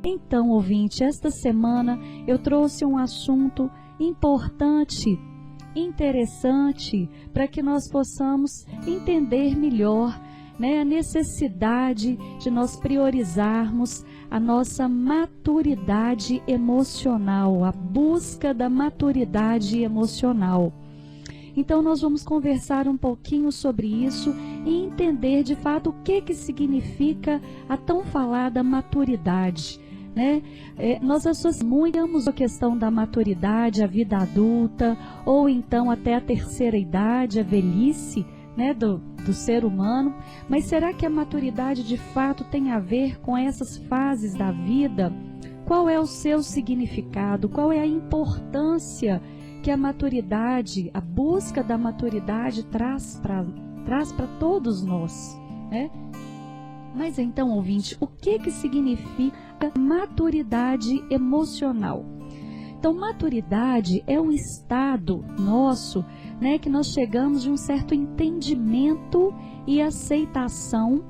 Então, ouvinte, esta semana eu trouxe um assunto importante, interessante, para que nós possamos entender melhor, a necessidade de nós priorizarmos a nossa maturidade emocional, a busca da maturidade emocional. Então nós vamos conversar um pouquinho sobre isso e entender de fato o que significa a tão falada maturidade. Nós associamos muito a questão da maturidade à vida adulta, ou então até a terceira idade, a velhice, do ser humano. Mas será que a maturidade de fato tem a ver com essas fases da vida? Qual é o seu significado? Qual é a importância que a maturidade, a busca da maturidade traz para todos nós, Mas então, ouvinte, o que significa maturidade emocional? Então, maturidade é um estado nosso, que nós chegamos de um certo entendimento e aceitação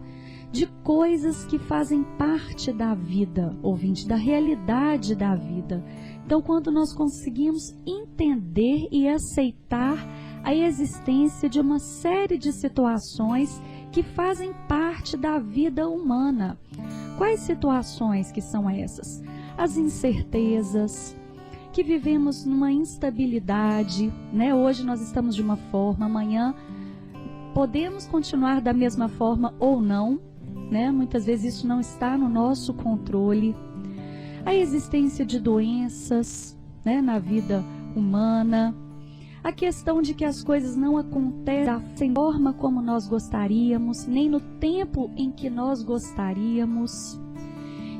de coisas que fazem parte da vida, ouvinte, da realidade da vida. Então, quando nós conseguimos entender e aceitar a existência de uma série de situações que fazem parte da vida humana. Quais situações que são essas? As incertezas, que vivemos numa instabilidade, Hoje nós estamos de uma forma, amanhã podemos continuar da mesma forma ou não, Muitas vezes isso não está no nosso controle. A existência de doenças, na vida humana, a questão de que as coisas não acontecem da forma como nós gostaríamos, nem no tempo em que nós gostaríamos.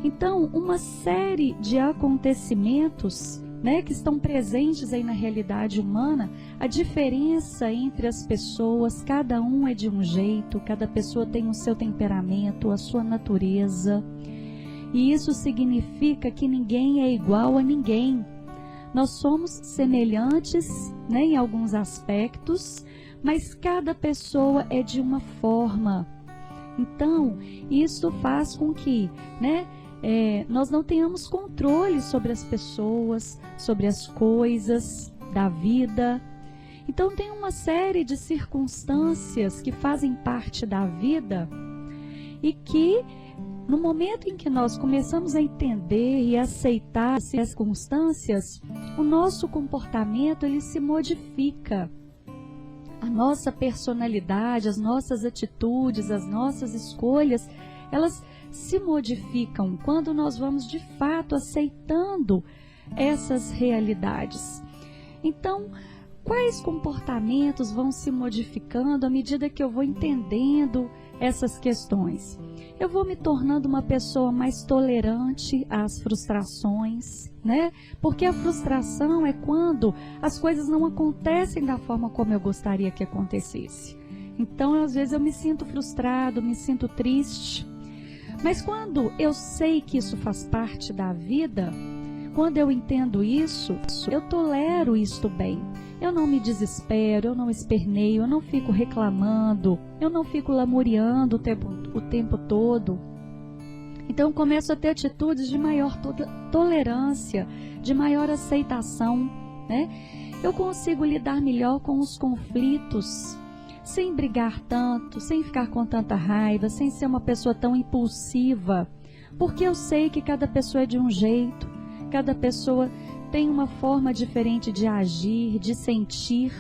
Então, uma série de acontecimentos, que estão presentes aí na realidade humana, a diferença entre as pessoas, cada um é de um jeito, cada pessoa tem o seu temperamento, a sua natureza. E isso significa que ninguém é igual a ninguém. Nós somos semelhantes, em alguns aspectos, mas cada pessoa é de uma forma. Então, isso faz com que, nós não tenhamos controle sobre as pessoas, sobre as coisas da vida. Então, tem uma série de circunstâncias que fazem parte da vida e que, no momento em que nós começamos a entender e aceitar essas circunstâncias, o nosso comportamento ele se modifica. A nossa personalidade, as nossas atitudes, as nossas escolhas, elas se modificam quando nós vamos de fato aceitando essas realidades. Então, quais comportamentos vão se modificando à medida que eu vou entendendo essas questões? Eu vou me tornando uma pessoa mais tolerante às frustrações, Porque a frustração é quando as coisas não acontecem da forma como eu gostaria que acontecesse. Então, às vezes eu me sinto frustrado, me sinto triste. Mas quando eu sei que isso faz parte da vida, quando eu entendo isso, eu tolero isto bem. Eu não me desespero, eu não esperneio, eu não fico reclamando, eu não fico lamuriando o tempo todo. Então eu começo a ter atitudes de maior tolerância, de maior aceitação, Eu consigo lidar melhor com os conflitos, sem brigar tanto, sem ficar com tanta raiva, sem ser uma pessoa tão impulsiva, porque eu sei que cada pessoa é de um jeito, cada pessoa tem uma forma diferente de agir, de sentir.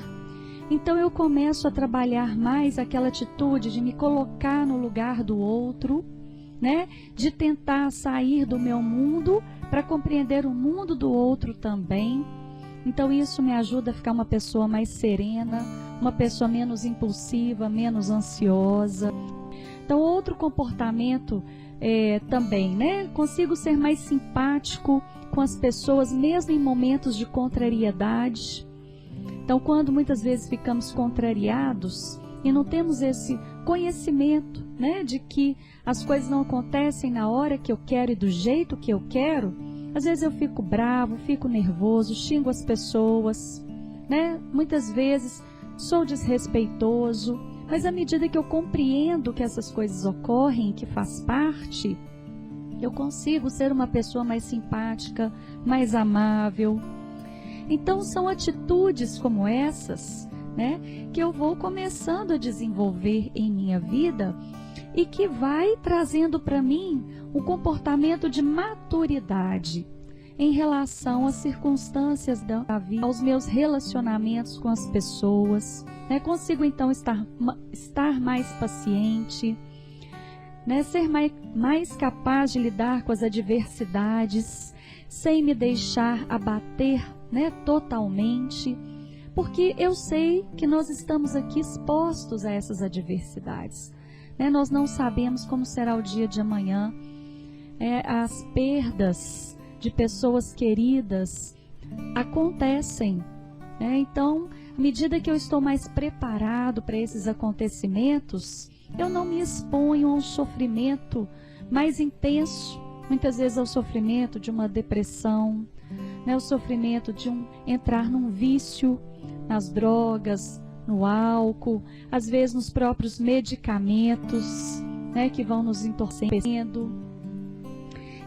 Então eu começo a trabalhar mais aquela atitude de me colocar no lugar do outro, De tentar sair do meu mundo para compreender o mundo do outro também. Então isso me ajuda a ficar uma pessoa mais serena, uma pessoa menos impulsiva, menos ansiosa. Então outro comportamento também, Consigo ser mais simpático com as pessoas, mesmo em momentos de contrariedade. Então, quando muitas vezes ficamos contrariados e não temos esse conhecimento, de que as coisas não acontecem na hora que eu quero e do jeito que eu quero, às vezes eu fico bravo, fico nervoso, xingo as pessoas, Muitas vezes sou desrespeitoso, mas à medida que eu compreendo que essas coisas ocorrem, que faz parte, Eu consigo ser uma pessoa mais simpática, mais amável. Então são atitudes como essas, né, que eu vou começando a desenvolver em minha vida e que vai trazendo para mim um comportamento de maturidade em relação às circunstâncias da vida, aos meus relacionamentos com as pessoas, né? Consigo então estar mais paciente, né? Ser mais capaz de lidar com as adversidades, sem me deixar abater, né, totalmente, porque eu sei que nós estamos aqui expostos a essas adversidades, né? Nós não sabemos como será o dia de amanhã, as perdas de pessoas queridas acontecem, né? Então, à medida que eu estou mais preparado para esses acontecimentos, eu não me exponho a um sofrimento mais intenso, muitas vezes ao sofrimento de uma depressão, né? O sofrimento de entrar num vício, nas drogas, no álcool, às vezes nos próprios medicamentos, né, que vão nos entorpecendo.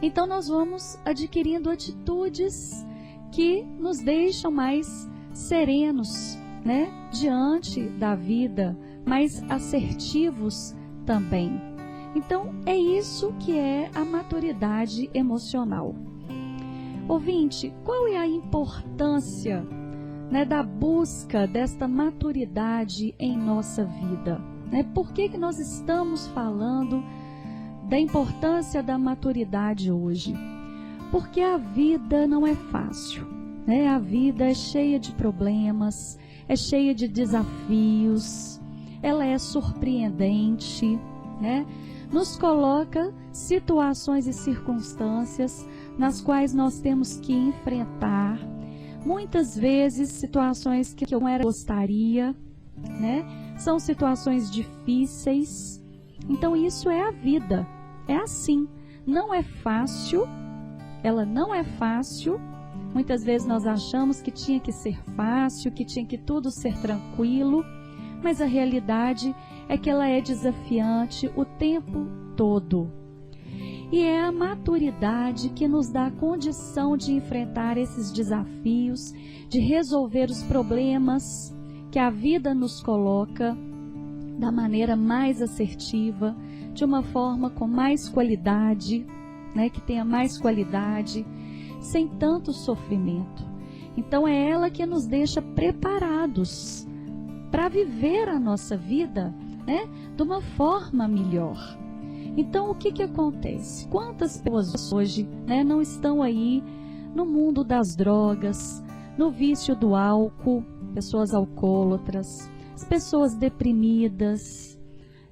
Então nós vamos adquirindo atitudes que nos deixam mais serenos, né, diante da vida, mais assertivos também. Então é isso que é a maturidade emocional. Ouvinte, qual é a importância, né, da busca desta maturidade em nossa vida? Né? Por que nós estamos falando da importância da maturidade hoje? Porque a vida não é fácil, né? A vida é cheia de problemas, é cheia de desafios, ela é surpreendente, né? Nos coloca situações e circunstâncias nas quais nós temos que enfrentar, muitas vezes situações que eu não gostaria, né? São situações difíceis. Então isso é a vida, é assim, não é fácil, ela não é fácil. Muitas vezes nós achamos que tinha que ser fácil, que tinha que tudo ser tranquilo, mas a realidade é que ela é desafiante o tempo todo. E é a maturidade que nos dá a condição de enfrentar esses desafios, de resolver os problemas que a vida nos coloca da maneira mais assertiva, de uma forma com mais qualidade, né, que tenha mais qualidade, sem tanto sofrimento. Então é ela que nos deixa preparados para viver a nossa vida, né, de uma forma melhor. Então o que acontece? Quantas pessoas hoje, né, não estão aí no mundo das drogas, no vício do álcool, pessoas alcoólatras, as pessoas deprimidas,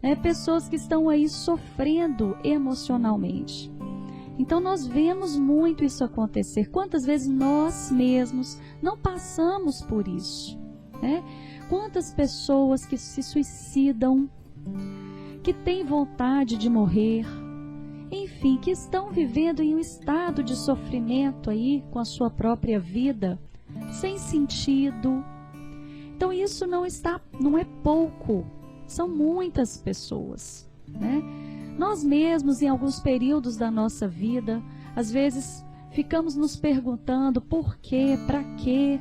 né, pessoas que estão aí sofrendo emocionalmente. Então nós vemos muito isso acontecer. Quantas vezes nós mesmos não passamos por isso, né? Quantas pessoas que se suicidam, que têm vontade de morrer, enfim, que estão vivendo em um estado de sofrimento aí com a sua própria vida, sem sentido. Então isso não é pouco, são muitas pessoas, né? Nós mesmos, em alguns períodos da nossa vida, às vezes ficamos nos perguntando por quê, para quê.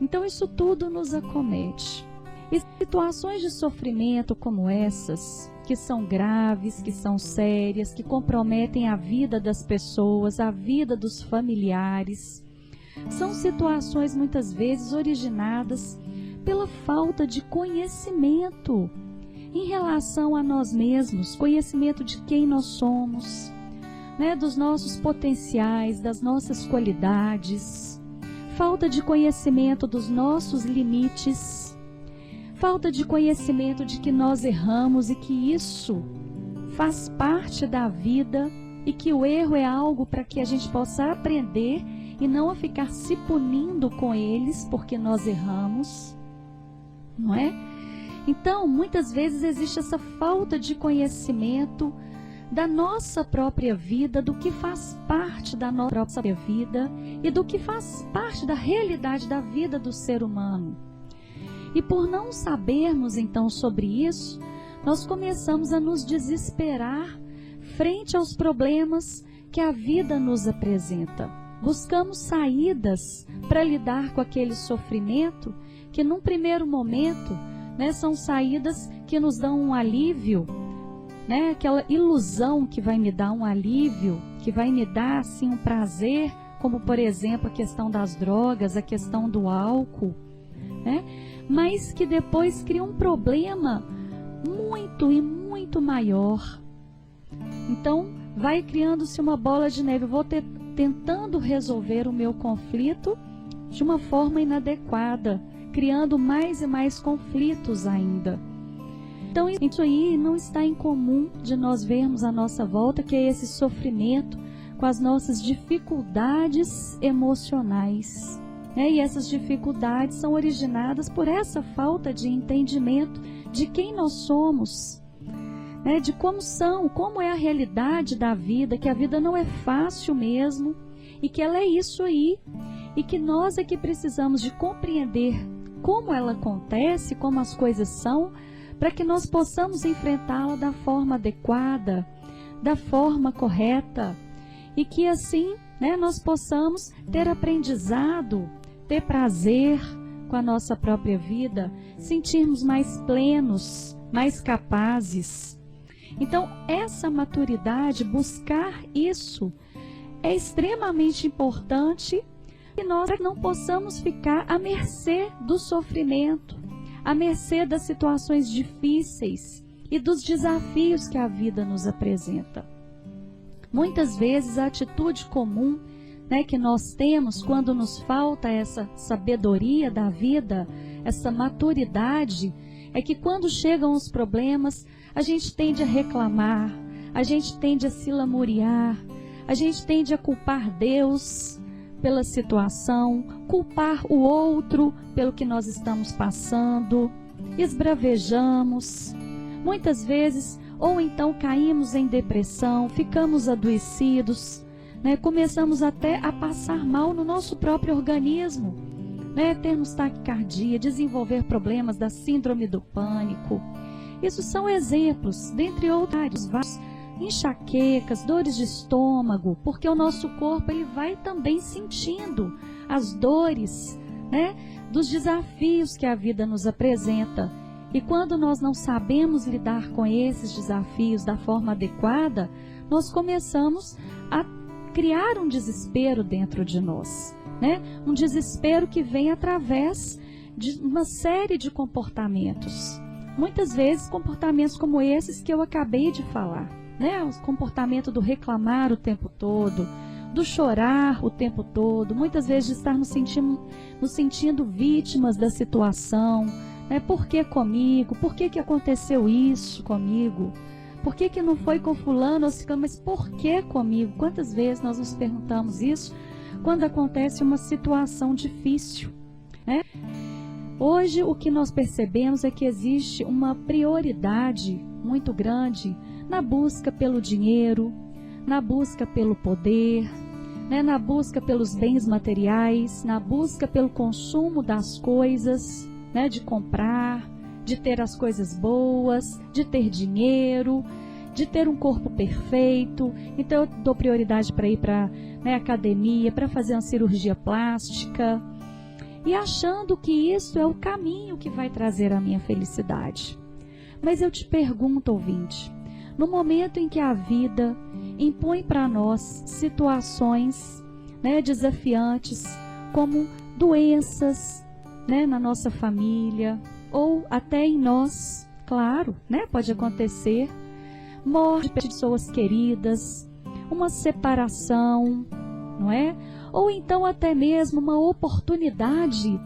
Então isso tudo nos acomete. E situações de sofrimento como essas, que são graves, que são sérias, que comprometem a vida das pessoas, a vida dos familiares, são situações muitas vezes originadas pela falta de conhecimento em relação a nós mesmos, conhecimento de quem nós somos, né, dos nossos potenciais, das nossas qualidades, falta de conhecimento dos nossos limites, falta de conhecimento de que nós erramos e que isso faz parte da vida e que o erro é algo para que a gente possa aprender e não a ficar se punindo com eles porque nós erramos, não é? Então, muitas vezes existe essa falta de conhecimento da nossa própria vida, do que faz parte da nossa própria vida e do que faz parte da realidade da vida do ser humano. E por não sabermos então sobre isso, nós começamos a nos desesperar frente aos problemas que a vida nos apresenta. Buscamos saídas para lidar com aquele sofrimento que num primeiro momento, né, são saídas que nos dão um alívio, né, aquela ilusão que vai me dar um alívio, que vai me dar assim um prazer, como por exemplo a questão das drogas, a questão do álcool, né, mas que depois cria um problema muito e muito maior. Então vai criando-se uma bola de neve. Eu vou tentando resolver o meu conflito de uma forma inadequada, criando mais e mais conflitos ainda. Então isso aí não está incomum de nós vermos à nossa volta, que é esse sofrimento com as nossas dificuldades emocionais. E essas dificuldades são originadas por essa falta de entendimento de quem nós somos, de como é a realidade da vida, que a vida não é fácil mesmo, e que ela é isso aí, e que nós é que precisamos de compreender como ela acontece, como as coisas são, para que nós possamos enfrentá-la da forma adequada, da forma correta, e que assim, nós possamos ter aprendizado, ter prazer com a nossa própria vida, sentirmos mais plenos, mais capazes. Então, essa maturidade, buscar isso, é extremamente importante, e nós não possamos ficar à mercê do sofrimento, à mercê das situações difíceis e dos desafios que a vida nos apresenta. Muitas vezes a atitude comum, que nós temos quando nos falta essa sabedoria da vida, essa maturidade, é que quando chegam os problemas, a gente tende a reclamar, a gente tende a se lamuriar, a gente tende a culpar Deus pela situação, culpar o outro pelo que nós estamos passando, esbravejamos, muitas vezes, ou então caímos em depressão, ficamos adoecidos, começamos até a passar mal no nosso próprio organismo, termos taquicardia, desenvolver problemas da síndrome do pânico. Isso são exemplos, dentre outros, enxaquecas, dores de estômago, porque o nosso corpo ele vai também sentindo as dores, dos desafios que a vida nos apresenta. E quando nós não sabemos lidar com esses desafios da forma adequada, nós começamos a criar um desespero dentro de nós, um desespero que vem através de uma série de comportamentos. Muitas vezes comportamentos como esses que eu acabei de falar, o comportamento do reclamar o tempo todo, do chorar o tempo todo, muitas vezes de estar nos sentindo vítimas da situação, por que comigo? Por que aconteceu isso comigo? Por que não foi com fulano ou ciclano? Mas por que comigo? Quantas vezes nós nos perguntamos isso quando acontece uma situação difícil, Hoje o que nós percebemos é que existe uma prioridade muito grande na busca pelo dinheiro, na busca pelo poder, na busca pelos bens materiais, na busca pelo consumo das coisas, de comprar, de ter as coisas boas, de ter dinheiro, de ter um corpo perfeito. Então eu dou prioridade para ir para academia, para fazer uma cirurgia plástica, e achando que isso é o caminho que vai trazer a minha felicidade. Mas eu te pergunto, ouvinte, no momento em que a vida impõe para nós situações desafiantes, como doenças na nossa família, ou até em nós, claro, pode acontecer, morte de pessoas queridas, uma separação, não é? Ou então até mesmo uma oportunidade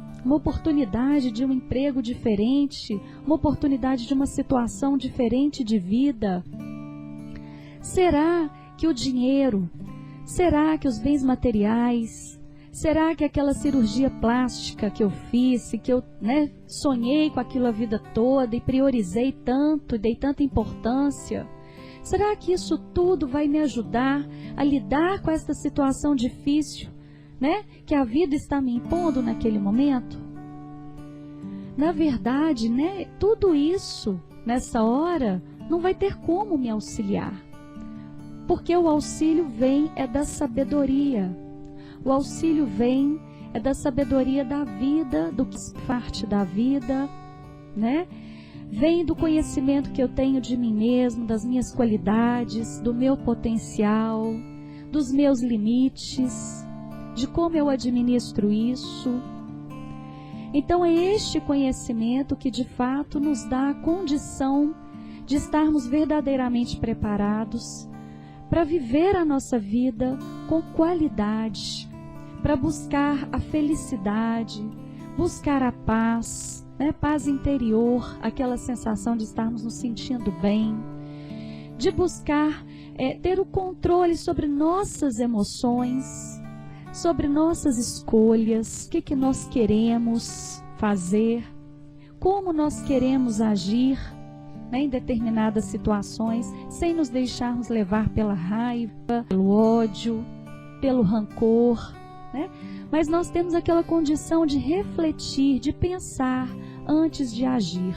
de um emprego diferente, uma oportunidade de uma situação diferente de vida. Será que o dinheiro, será que os bens materiais, será que aquela cirurgia plástica que eu fiz, que eu sonhei com aquilo a vida toda e priorizei tanto, e dei tanta importância, será que isso tudo vai me ajudar a lidar com essa situação difícil, que a vida está me impondo naquele momento? Na verdade, tudo isso, nessa hora, não vai ter como me auxiliar. Porque o auxílio vem da sabedoria. O auxílio vem da sabedoria da vida, do que parte da vida, né? Vem do conhecimento que eu tenho de mim mesmo, das minhas qualidades, do meu potencial, dos meus limites, de como eu administro isso. Então é este conhecimento que de fato nos dá a condição de estarmos verdadeiramente preparados para viver a nossa vida com qualidade, para buscar a felicidade, buscar a paz, né? Paz interior, aquela sensação de estarmos nos sentindo bem, de buscar ter o controle sobre nossas emoções, sobre nossas escolhas, o que nós queremos fazer, como nós queremos agir, né, em determinadas situações, sem nos deixarmos levar pela raiva, pelo ódio, pelo rancor, né? Mas nós temos aquela condição de refletir, de pensar antes de agir.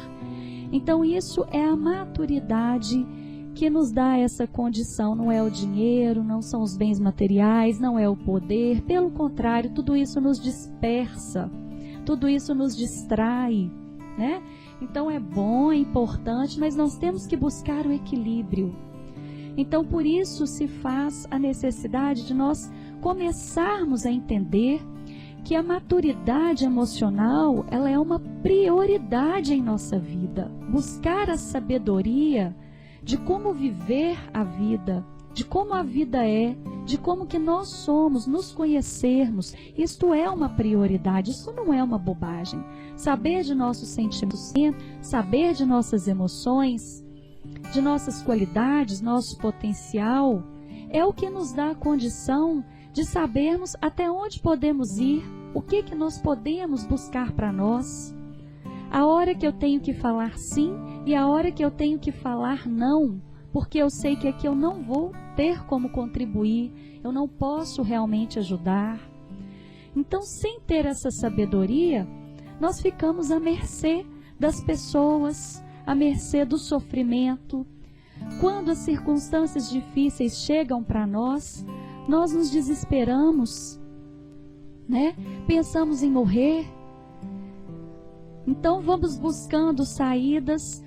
Então isso é a maturidade que nos dá essa condição. Não é o dinheiro, não são os bens materiais, não é o poder. Pelo contrário, tudo isso nos dispersa, tudo isso nos distrai, né? Então é bom, é importante, mas nós temos que buscar o equilíbrio. Então por isso se faz a necessidade de nós começarmos a entender que a maturidade emocional, ela é uma prioridade em nossa vida. Buscar a sabedoria de como viver a vida, de como a vida é, de como que nós somos, nos conhecermos. Isto é uma prioridade, isso não é uma bobagem. Saber de nossos sentimentos, saber de nossas emoções, de nossas qualidades, nosso potencial, é o que nos dá a condição de sabermos até onde podemos ir, o que nós podemos buscar para nós, a hora que eu tenho que falar sim e a hora que eu tenho que falar não, porque eu sei que aqui eu não vou ter como contribuir, eu não posso realmente ajudar. Então, sem ter essa sabedoria, nós ficamos à mercê das pessoas, à mercê do sofrimento. Quando as circunstâncias difíceis chegam para nós nos desesperamos, né? Pensamos em morrer. Então vamos buscando saídas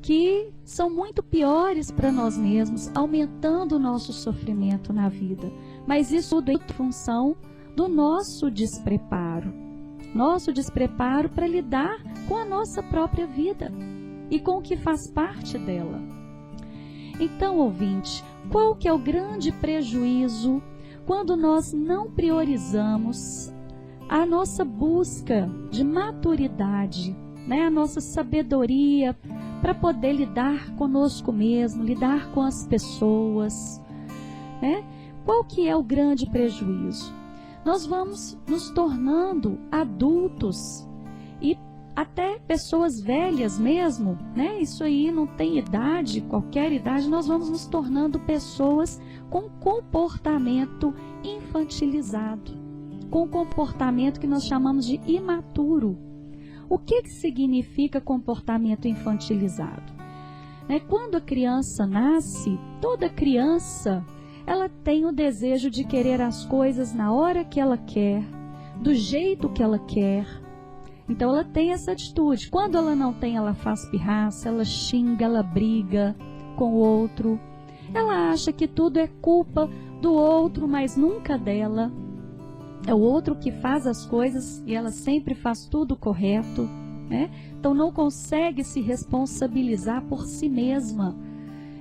que são muito piores para nós mesmos, aumentando o nosso sofrimento na vida. Mas isso tudo é em função do nosso despreparo para lidar com a nossa própria vida e com o que faz parte dela. Então, ouvinte, qual que é o grande prejuízo quando nós não priorizamos a nossa busca de maturidade, né? A nossa sabedoria para poder lidar conosco mesmo, lidar com as pessoas, né? Qual que é o grande prejuízo? Nós vamos nos tornando adultos e até pessoas velhas mesmo, né? Isso aí não tem idade, qualquer idade, nós vamos nos tornando pessoas com comportamento infantilizado, com comportamento que nós chamamos de imaturo. O que significa comportamento infantilizado? Quando a criança nasce, toda criança, ela tem o desejo de querer as coisas na hora que ela quer, do jeito que ela quer. Então ela tem essa atitude. Quando ela não tem, ela faz pirraça, ela xinga, ela briga com o outro. Ela acha que tudo é culpa do outro, mas nunca dela. É o outro que faz as coisas e ela sempre faz tudo correto, né? Então não consegue se responsabilizar por si mesma.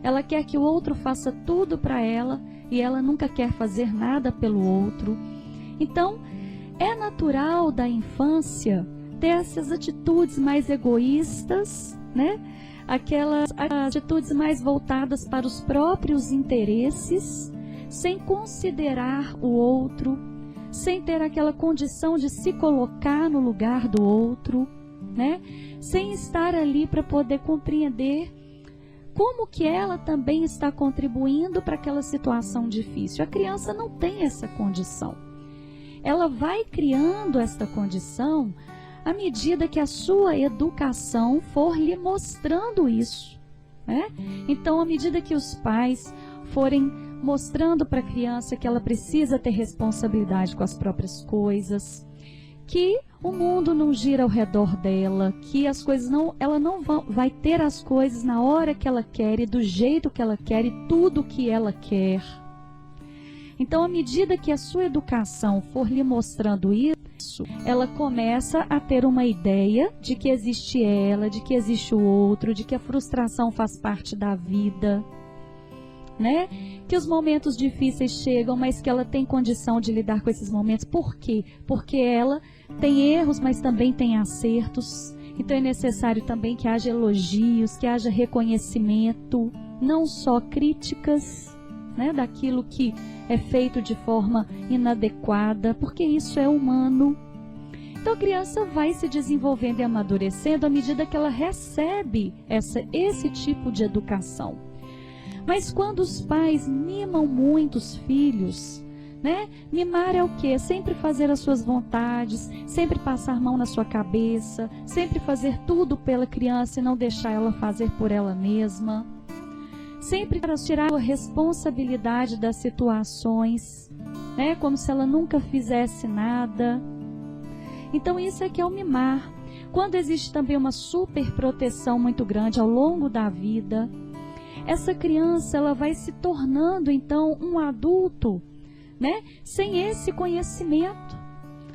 Ela quer que o outro faça tudo para ela e ela nunca quer fazer nada pelo outro. Então é natural da infância ter essas atitudes mais egoístas, né? Aquelas atitudes mais voltadas para os próprios interesses, sem considerar o outro, sem ter aquela condição de se colocar no lugar do outro, né? Sem estar ali para poder compreender como que ela também está contribuindo para aquela situação difícil. A criança não tem essa condição. Ela vai criando essa condição à medida que a sua educação for lhe mostrando isso, né? Então, à medida que os pais forem mostrando para a criança que ela precisa ter responsabilidade com as próprias coisas, que o mundo não gira ao redor dela, que as coisas ela não vai ter as coisas na hora que ela quer e do jeito que ela quer e tudo que ela quer. Então, à medida que a sua educação for lhe mostrando isso, ela começa a ter uma ideia de que existe ela, de que existe o outro, de que a frustração faz parte da vida, né? Que os momentos difíceis chegam, mas que ela tem condição de lidar com esses momentos. Por quê? Porque ela tem erros, mas também tem acertos. Então é necessário também que haja elogios, que haja reconhecimento, não só críticas, né, daquilo que é feito de forma inadequada, porque isso é humano. Então a criança vai se desenvolvendo e amadurecendo à medida que ela recebe esse tipo de educação. Mas quando os pais mimam muito os filhos, né? Mimar é o quê? Sempre fazer as suas vontades, sempre passar mão na sua cabeça, sempre fazer tudo pela criança e não deixar ela fazer por ela mesma. Sempre para tirar a responsabilidade das situações, né? Como se ela nunca fizesse nada. Então isso é que é o mimar. Quando existe também uma superproteção muito grande ao longo da vida, essa criança ela vai se tornando então um adulto, né? Sem esse conhecimento.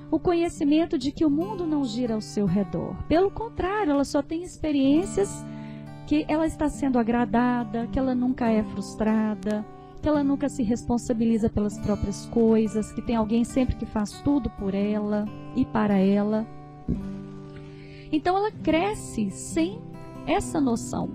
O conhecimento de que o mundo não gira ao seu redor. Pelo contrário, ela só tem experiências que ela está sendo agradada, que ela nunca é frustrada, que ela nunca se responsabiliza pelas próprias coisas, que tem alguém sempre que faz tudo por ela e para ela. Então ela cresce sem essa noção.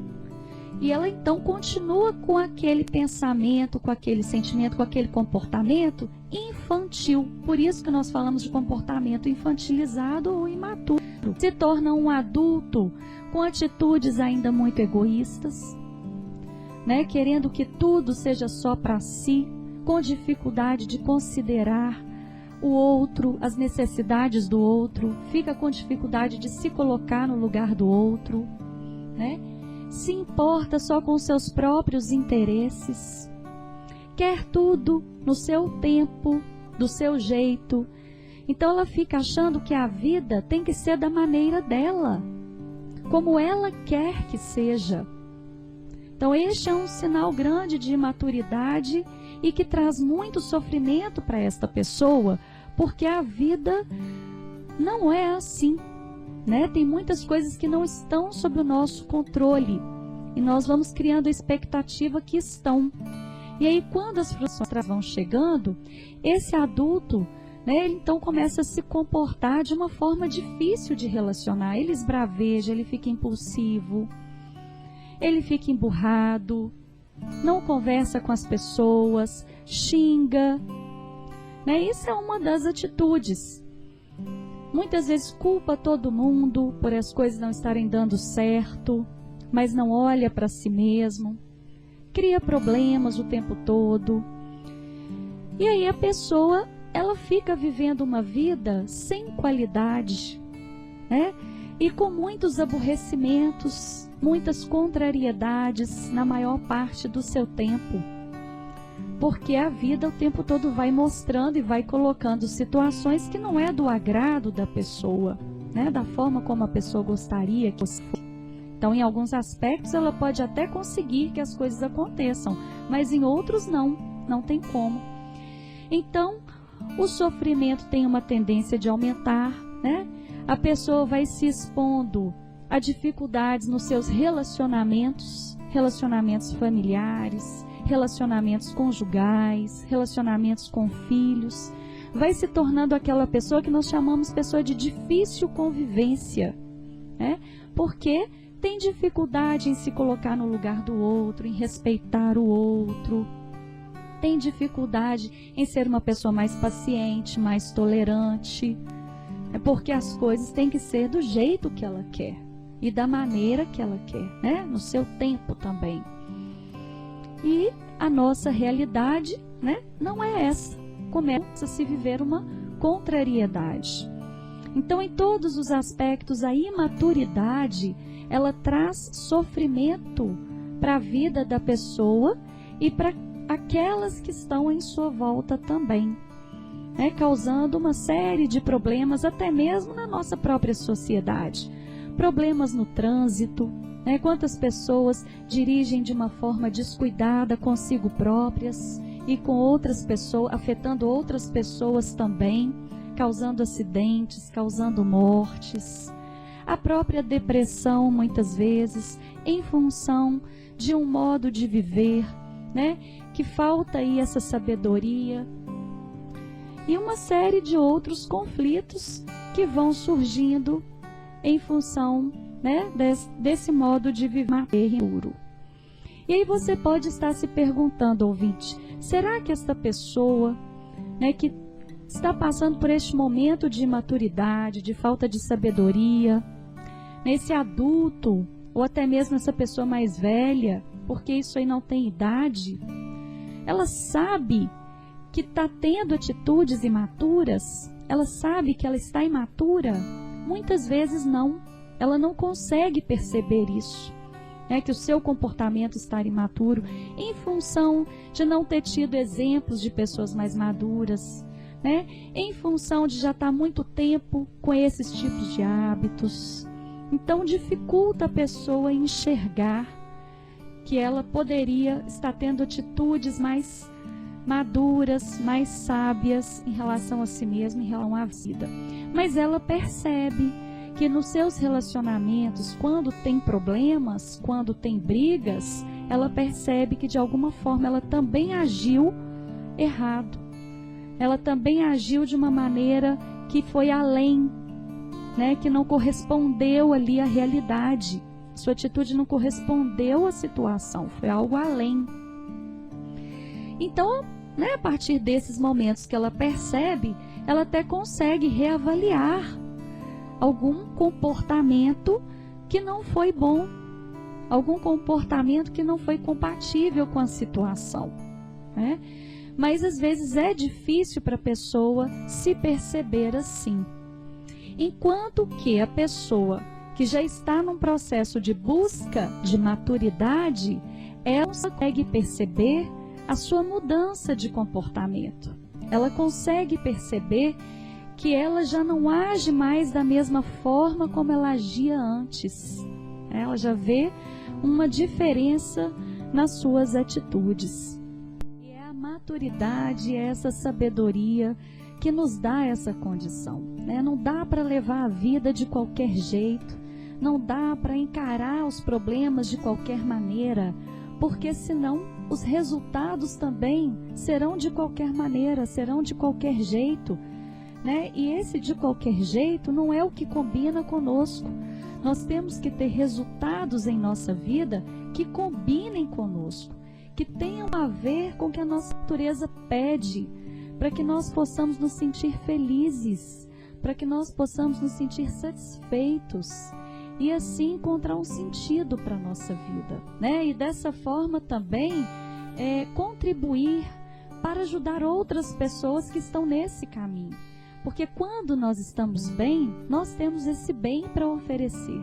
E ela então continua com aquele pensamento, com aquele sentimento, com aquele comportamento infantil. Por isso que nós falamos de comportamento infantilizado ou imaturo. Se torna um adulto com atitudes ainda muito egoístas, né? Querendo que tudo seja só para si, com dificuldade de considerar o outro, as necessidades do outro, fica com dificuldade de se colocar no lugar do outro, né? Se importa só com seus próprios interesses, quer tudo no seu tempo, do seu jeito. Então ela fica achando que a vida tem que ser da maneira dela, como ela quer que seja. Então este é um sinal grande de imaturidade e que traz muito sofrimento para esta pessoa, porque a vida não é assim, né? Tem muitas coisas que não estão sob o nosso controle e nós vamos criando a expectativa que estão. E aí quando as frustrações vão chegando, esse adulto, né, ele então começa a se comportar de uma forma difícil de relacionar. Ele esbraveja, ele fica impulsivo, ele fica emburrado, não conversa com as pessoas, xinga, né? Isso é uma das atitudes. Muitas vezes culpa todo mundo por as coisas não estarem dando certo, mas não olha para si mesmo, cria problemas o tempo todo. E aí a pessoa, ela fica vivendo uma vida sem qualidade, né? E com muitos aborrecimentos, muitas contrariedades na maior parte do seu tempo. Porque a vida o tempo todo vai mostrando e vai colocando situações que não é do agrado da pessoa, né? Da forma como a pessoa gostaria que fosse. Então, em alguns aspectos, ela pode até conseguir que as coisas aconteçam, mas em outros não tem como. Então, o sofrimento tem uma tendência de aumentar, né? A pessoa vai se expondo a dificuldades nos seus relacionamentos familiares, relacionamentos conjugais, relacionamentos com filhos. Vai se tornando aquela pessoa que nós chamamos pessoa de difícil convivência, né? Porque tem dificuldade em se colocar no lugar do outro, em respeitar o outro. Tem dificuldade em ser uma pessoa mais paciente, mais tolerante. É porque as coisas têm que ser do jeito que ela quer e da maneira que ela quer, né? No seu tempo também. E a nossa realidade, né, não é essa. Começa a se viver uma contrariedade. Então, em todos os aspectos, a imaturidade, ela traz sofrimento para a vida da pessoa e para aquelas que estão em sua volta também, né? Causando uma série de problemas, até mesmo na nossa própria sociedade. Problemas no trânsito, né? Quantas pessoas dirigem de uma forma descuidada consigo próprias e com outras pessoas, afetando outras pessoas também, causando acidentes, causando mortes. A própria depressão, muitas vezes, em função de um modo de viver, né? Que falta aí essa sabedoria. E uma série de outros conflitos que vão surgindo em função, né, desse modo de viver puro. E aí você pode estar se perguntando, ouvinte, será que esta pessoa, né, que está passando por este momento de imaturidade, de falta de sabedoria, nesse adulto, ou até mesmo essa pessoa mais velha, porque isso aí não tem idade, ela sabe que está tendo atitudes imaturas? Ela sabe que ela está imatura? Muitas vezes não. Ela não consegue perceber isso, né, que o seu comportamento está imaturo em função de não ter tido exemplos de pessoas mais maduras, né, em função de já estar muito tempo com esses tipos de hábitos. Então dificulta a pessoa enxergar que ela poderia estar tendo atitudes mais maduras, mais sábias em relação a si mesma, em relação à vida. Mas ela percebe que nos seus relacionamentos, quando tem problemas, quando tem brigas, ela percebe que de alguma forma ela também agiu errado. Ela também agiu de uma maneira que foi além, né, que não correspondeu ali à realidade. Sua atitude não correspondeu à situação, foi algo além. Então, né, a partir desses momentos que ela percebe, ela até consegue reavaliar algum comportamento que não foi bom, algum comportamento que não foi compatível com a situação, né? Mas às vezes é difícil para a pessoa se perceber assim. Enquanto que a pessoa que já está num processo de busca de maturidade, ela consegue perceber a sua mudança de comportamento. Ela consegue perceber que ela já não age mais da mesma forma como ela agia antes. Ela já vê uma diferença nas suas atitudes. E é a maturidade, é essa sabedoria que nos dá essa condição, né? Não dá para levar a vida de qualquer jeito, não dá para encarar os problemas de qualquer maneira, porque senão os resultados também serão de qualquer maneira, serão de qualquer jeito, né? E esse de qualquer jeito não é o que combina conosco. Nós temos que ter resultados em nossa vida que combinem conosco, que tenham a ver com o que a nossa natureza pede, para que nós possamos nos sentir felizes, para que nós possamos nos sentir satisfeitos e assim encontrar um sentido para a nossa vida, né? E dessa forma também contribuir para ajudar outras pessoas que estão nesse caminho. Porque quando nós estamos bem, nós temos esse bem para oferecer.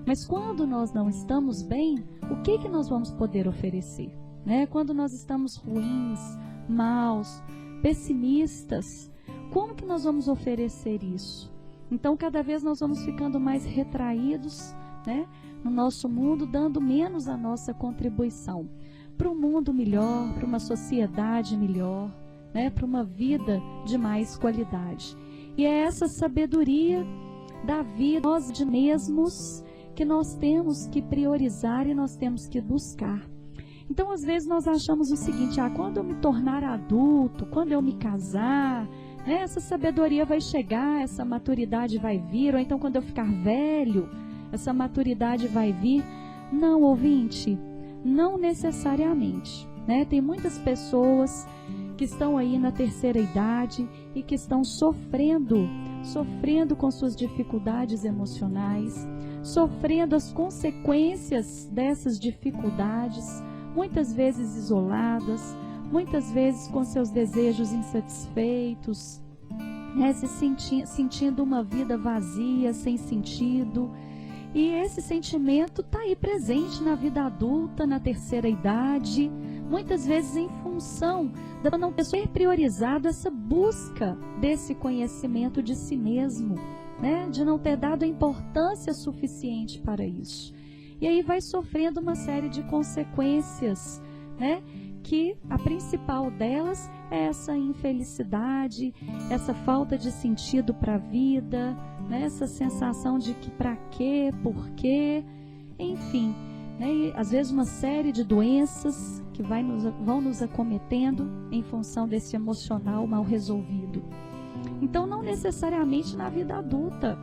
Mas quando nós não estamos bem, o que nós vamos poder oferecer, né? Quando nós estamos ruins, maus, pessimistas, como que nós vamos oferecer isso? Então, cada vez nós vamos ficando mais retraídos, né, no nosso mundo, dando menos a nossa contribuição para um mundo melhor, para uma sociedade melhor, né, para uma vida de mais qualidade. E é essa sabedoria da vida, nós mesmos, que nós temos que priorizar e nós temos que buscar. Então, às vezes, nós achamos o seguinte: quando eu me tornar adulto, quando eu me casar, né, essa sabedoria vai chegar, essa maturidade vai vir, ou então quando eu ficar velho, essa maturidade vai vir. Não, ouvinte, não necessariamente, né? Tem muitas pessoas que estão aí na terceira idade e que estão sofrendo com suas dificuldades emocionais, sofrendo as consequências dessas dificuldades, muitas vezes isoladas, muitas vezes com seus desejos insatisfeitos, né, sentindo uma vida vazia, sem sentido. E esse sentimento está aí presente na vida adulta, na terceira idade, muitas vezes em função de não ter priorizado essa busca desse conhecimento de si mesmo, né? De não ter dado a importância suficiente para isso. E aí vai sofrendo uma série de consequências, né? Que a principal delas é essa infelicidade, essa falta de sentido para a vida, né? Essa sensação de que para quê, por quê, enfim, né? E, às vezes uma série de doenças que vão nos acometendo em função desse emocional mal resolvido. Então, não necessariamente na vida adulta,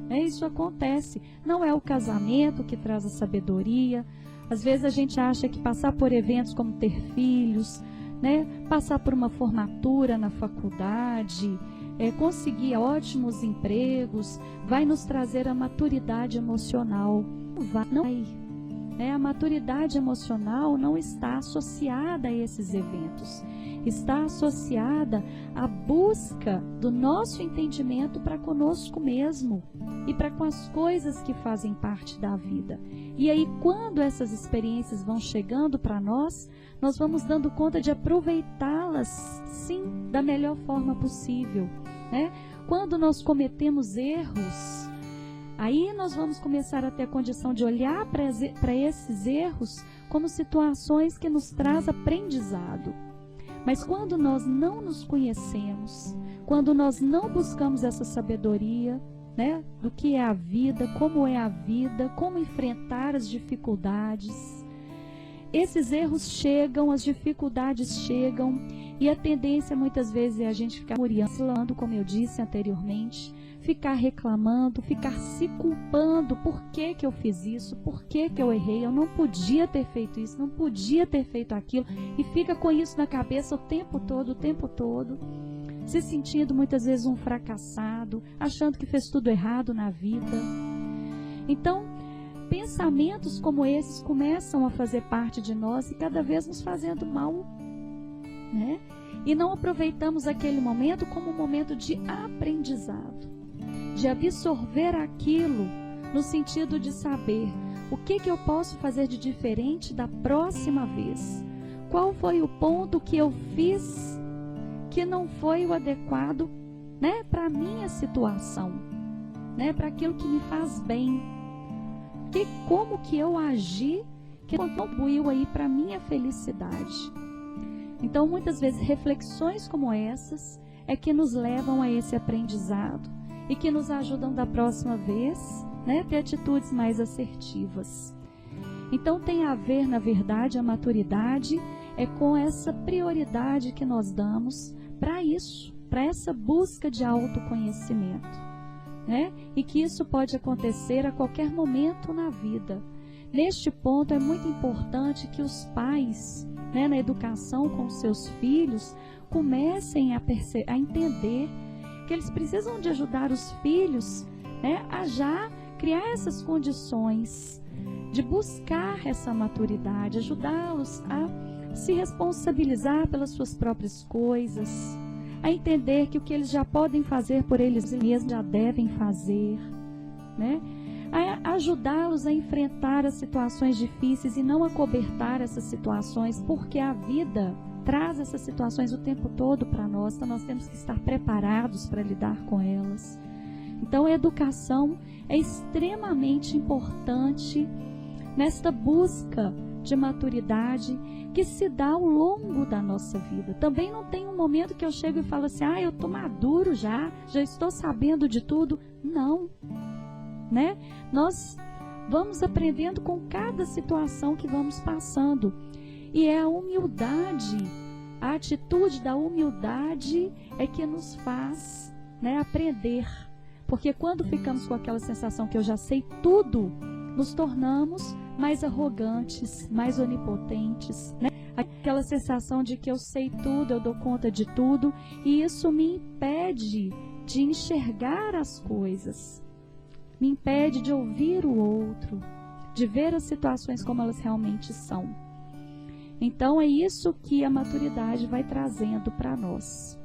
né? Isso acontece. Não é o casamento que traz a sabedoria. Às vezes a gente acha que passar por eventos como ter filhos, né? Passar por uma formatura na faculdade, conseguir ótimos empregos, vai nos trazer a maturidade emocional. Não vai. A maturidade emocional não está associada a esses eventos. Está associada à busca do nosso entendimento para conosco mesmo e para com as coisas que fazem parte da vida. E aí, quando essas experiências vão chegando para nós vamos dando conta de aproveitá-las, sim, da melhor forma possível, né? Quando nós cometemos erros, aí nós vamos começar a ter a condição de olhar para esses erros como situações que nos traz aprendizado. Mas quando nós não nos conhecemos, quando nós não buscamos essa sabedoria, né, do que é a vida, como enfrentar as dificuldades, esses erros chegam, as dificuldades chegam, e a tendência muitas vezes é a gente ficar murmurando, como eu disse anteriormente, ficar reclamando, ficar se culpando. Por que eu fiz isso? Por que eu errei? Eu não podia ter feito isso, não podia ter feito aquilo. E fica com isso na cabeça o tempo todo, se sentindo muitas vezes um fracassado, achando que fez tudo errado na vida. Então, pensamentos como esses começam a fazer parte de nós e cada vez nos fazendo mal, né? E não aproveitamos aquele momento como um momento de aprendizado, de absorver aquilo no sentido de saber o que eu posso fazer de diferente da próxima vez. Qual foi o ponto que eu fiz que não foi o adequado, né, para a minha situação, né, para aquilo que me faz bem. Como que eu agi que contribuiu aí para a minha felicidade. Então, muitas vezes, reflexões como essas é que nos levam a esse aprendizado e que nos ajudam da próxima vez, né, ter atitudes mais assertivas. Então tem a ver, na verdade, a maturidade com essa prioridade que nós damos para isso, para essa busca de autoconhecimento, né? E que isso pode acontecer a qualquer momento na vida. Neste ponto é muito importante que os pais, né, na educação com seus filhos, comecem a entender que eles precisam de ajudar os filhos, né, a já criar essas condições de buscar essa maturidade, ajudá-los a se responsabilizar pelas suas próprias coisas, a entender que o que eles já podem fazer por eles mesmos já devem fazer, né? A ajudá-los a enfrentar as situações difíceis e não acobertar essas situações, porque a vida traz essas situações o tempo todo para nós, então nós temos que estar preparados para lidar com elas. Então a educação é extremamente importante nesta busca de maturidade que se dá ao longo da nossa vida. Também não tem um momento que eu chego e falo assim, eu estou maduro já estou sabendo de tudo. Não, né? Nós vamos aprendendo com cada situação que vamos passando. E é a humildade, a atitude da humildade é que nos faz, né, aprender. Porque quando ficamos com aquela sensação que eu já sei tudo, nos tornamos mais arrogantes, mais onipotentes, né? Aquela sensação de que eu sei tudo, eu dou conta de tudo, e isso me impede de enxergar as coisas, me impede de ouvir o outro, de ver as situações como elas realmente são. Então é isso que a maturidade vai trazendo para nós.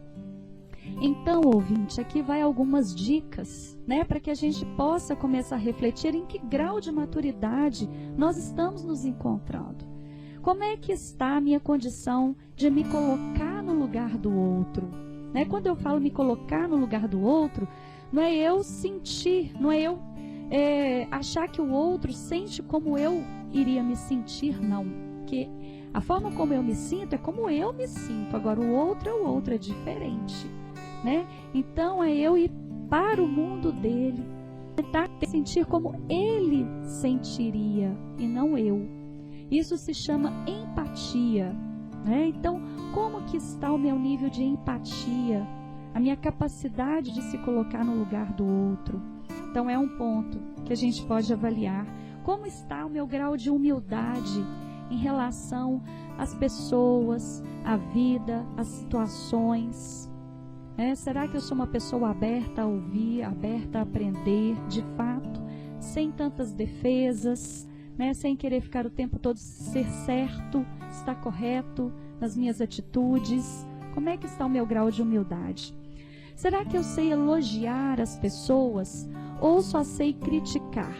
Então, ouvinte, aqui vai algumas dicas, né, para que a gente possa começar a refletir em que grau de maturidade nós estamos nos encontrando. Como é que está a minha condição de me colocar no lugar do outro? Né? Quando eu falo me colocar no lugar do outro, não é eu sentir, não é eu achar que o outro sente como eu iria me sentir, não. Porque a forma como eu me sinto é como eu me sinto. Agora o outro é diferente, né? Então é eu ir para o mundo dele, tentar sentir como ele sentiria e não eu. Isso se chama empatia, né? Então, como que está o meu nível de empatia? A minha capacidade de se colocar no lugar do outro. Então, é um ponto que a gente pode avaliar. Como está o meu grau de humildade em relação às pessoas, à vida, às situações? Será que eu sou uma pessoa aberta a ouvir, aberta a aprender, de fato, sem tantas defesas, sem querer ficar o tempo todo ser certo, estar correto nas minhas atitudes? Como é que está o meu grau de humildade? Será que eu sei elogiar as pessoas ou só sei criticar?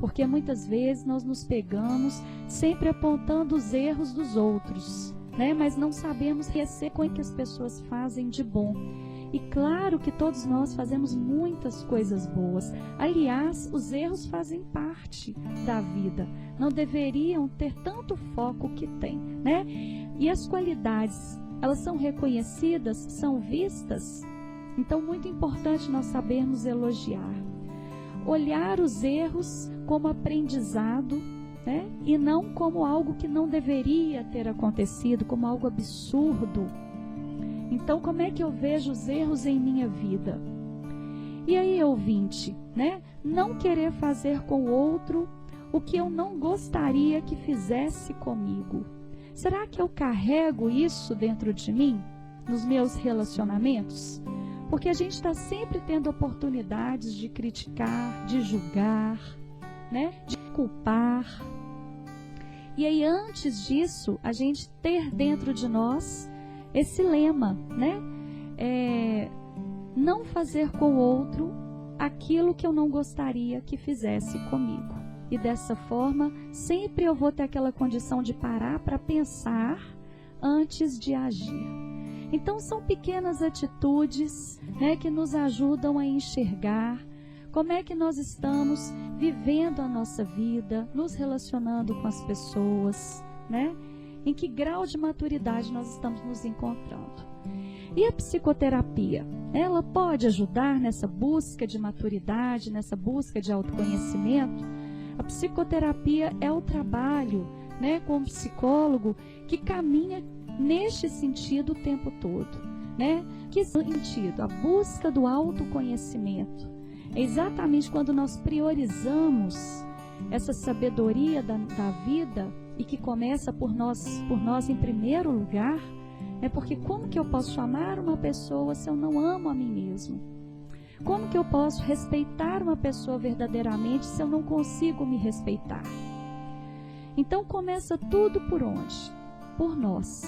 Porque muitas vezes nós nos pegamos sempre apontando os erros dos outros, mas não sabemos reconhecer o que as pessoas fazem de bom. E claro que todos nós fazemos muitas coisas boas. Aliás, os erros fazem parte da vida. Não deveriam ter tanto foco que tem, né? E as qualidades, elas são reconhecidas, são vistas. Então, muito importante nós sabermos elogiar. Olhar os erros como aprendizado, e não como algo que não deveria ter acontecido, como algo absurdo. Então, como é que eu vejo os erros em minha vida? E aí, ouvinte, não querer fazer com o outro o que eu não gostaria que fizesse comigo. Será que eu carrego isso dentro de mim, nos meus relacionamentos? Porque a gente está sempre tendo oportunidades de criticar, de julgar, de culpar. E aí, antes disso, a gente ter dentro de nós esse lema, não fazer com o outro aquilo que eu não gostaria que fizesse comigo. E dessa forma, sempre eu vou ter aquela condição de parar para pensar antes de agir. Então, são pequenas atitudes que nos ajudam a enxergar como é que nós estamos vivendo a nossa vida, nos relacionando com as pessoas, em que grau de maturidade nós estamos nos encontrando. E a psicoterapia, ela pode ajudar nessa busca de maturidade, nessa busca de autoconhecimento? A psicoterapia é o trabalho, com o psicólogo que caminha neste sentido o tempo todo, Que sentido? A busca do autoconhecimento. É exatamente quando nós priorizamos essa sabedoria da vida e que começa por nós em primeiro lugar, porque como que eu posso amar uma pessoa se eu não amo a mim mesmo? Como que eu posso respeitar uma pessoa verdadeiramente se eu não consigo me respeitar? Então começa tudo por onde? Por nós.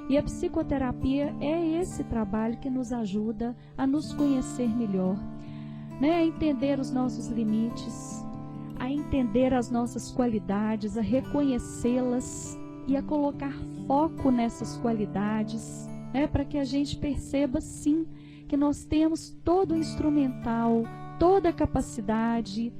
E a psicoterapia é esse trabalho que nos ajuda a nos conhecer melhor, a entender os nossos limites, a entender as nossas qualidades, a reconhecê-las e a colocar foco nessas qualidades, para que a gente perceba sim que nós temos todo o instrumental, toda a capacidade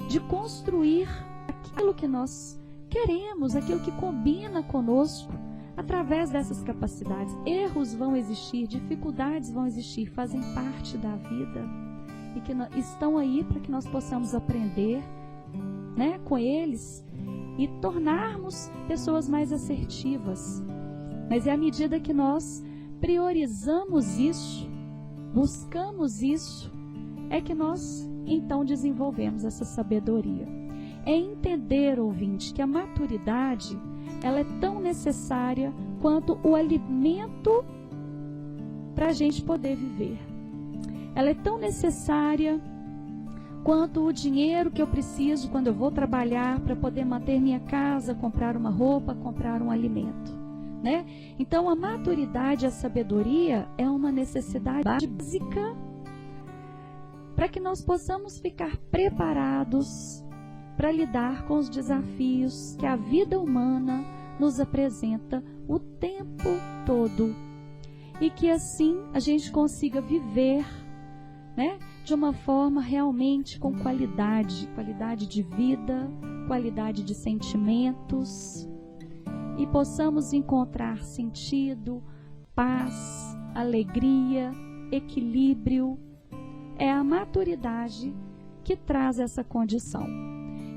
de construir aquilo que nós queremos, aquilo que combina conosco, através dessas capacidades. Erros vão existir, dificuldades vão existir, fazem parte da vida e que estão aí para que nós possamos aprender com eles e tornarmos pessoas mais assertivas. Mas é à medida que nós priorizamos isso, buscamos isso, é que nós então desenvolvemos essa sabedoria. É entender, ouvinte, que a maturidade ela é tão necessária quanto o alimento para a gente poder viver. Ela é tão necessária quanto o dinheiro que eu preciso quando eu vou trabalhar para poder manter minha casa, comprar uma roupa, comprar um alimento, Então, a maturidade, a sabedoria é uma necessidade básica para que nós possamos ficar preparados para lidar com os desafios que a vida humana nos apresenta o tempo todo. E que assim a gente consiga viver, né, de uma forma realmente com qualidade de vida, qualidade de sentimentos, e possamos encontrar sentido, paz, alegria, equilíbrio. É a maturidade que traz essa condição.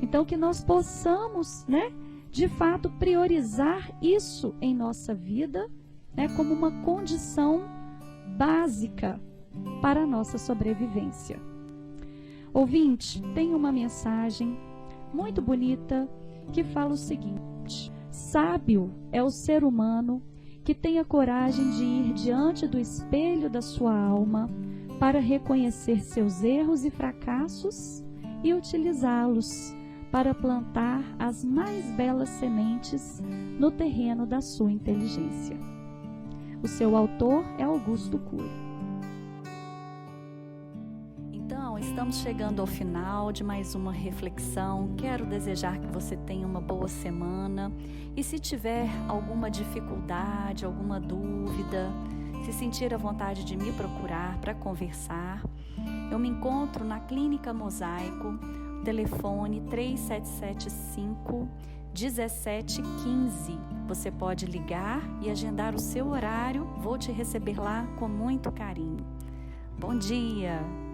Então, que nós possamos, né, de fato, priorizar isso em nossa vida, né, como uma condição básica para a nossa sobrevivência. Ouvinte, tem uma mensagem muito bonita que fala o seguinte: sábio é o ser humano que tem a coragem de ir diante do espelho da sua alma para reconhecer seus erros e fracassos e utilizá-los para plantar as mais belas sementes no terreno da sua inteligência. O seu autor é Augusto Cury. Então, estamos chegando ao final de mais uma reflexão. Quero desejar que você tenha uma boa semana. E se tiver alguma dificuldade, alguma dúvida, se sentir à vontade de me procurar para conversar, eu me encontro na Clínica Mosaico, telefone 3775-1715. Você pode ligar e agendar o seu horário. Vou te receber lá com muito carinho. Bom dia!